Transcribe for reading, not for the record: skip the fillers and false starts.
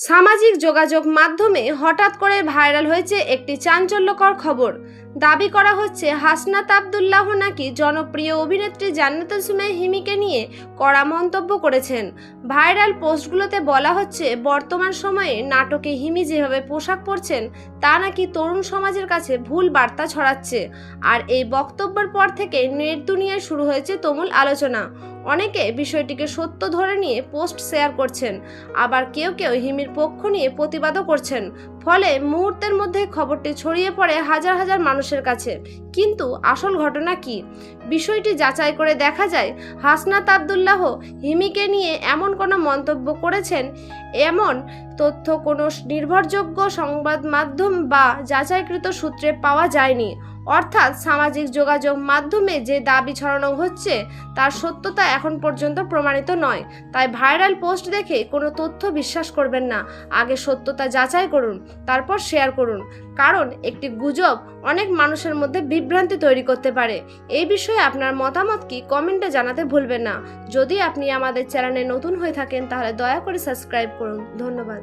সামাজিক যোগাযোগ মাধ্যমে হঠাৎ করে ভাইরাল হয়েছে একটি চাঞ্চল্যকর খবর। দাবি করা হচ্ছে হাসনাত আব্দুল্লাহ নাকি জনপ্রিয় অভিনেত্রী জান্নাতুল সুমাইয়া হিমিকে নিয়ে কড়া মন্তব্য করেছেন। ভাইরাল পোস্টগুলোতে বলা হচ্ছে বর্তমান সময়ে নাটকে হিমি যেভাবে পোশাক পরছেন তা নাকি তরুণ সমাজের কাছে ভুল বার্তা ছড়াচ্ছে। আর এই বক্তব্যের পর থেকে নেট দুনিয়ায় শুরু হয়েছে তুমুল আলোচনা। অনেকে বিষয়টিকে সত্য ধরে নিয়ে পোস্ট শেয়ার করছেন, আবার কেউ কেউ হিমির পক্ষ নিয়ে প্রতিবাদও করছেন। ফলে মুহূর্তের মধ্যে খবরটি ছড়িয়ে পড়ে হাজার হাজার মানুষের কাছে। কিন্তু আসল ঘটনা কি, বিষয়টি যাচাই করে দেখা যায় হাসনাত আব্দুল্লাহ হিমিকে নিয়ে এমন কোনো মন্তব্য করেছেন এমন তথ্য কোনো নির্ভরযোগ্য সংবাদ মাধ্যম বা যাচাইকৃত সূত্রে পাওয়া যায়নি। অর্থাৎ সামাজিক যোগাযোগ মাধ্যমে যে দাবি ছড়ানো হচ্ছে তার সত্যতা এখন পর্যন্ত প্রমাণিত নয়। তাই ভাইরাল পোস্ট দেখে কোনো তথ্য বিশ্বাস করবেন না, আগে সত্যতা যাচাই করুন, তারপর শেয়ার করুন। কারণ একটি গুজব অনেক মানুষের মধ্যে বিভ্রান্তি তৈরি করতে পারে। এই বিষয়ে আপনার মতামত কি কমেন্টে জানাতে ভুলবেন না। যদি আপনি আমাদের চ্যানেলে নতুন হয়ে থাকেন তাহলে দয়া করে সাবস্ক্রাইব করুন। ধন্যবাদ।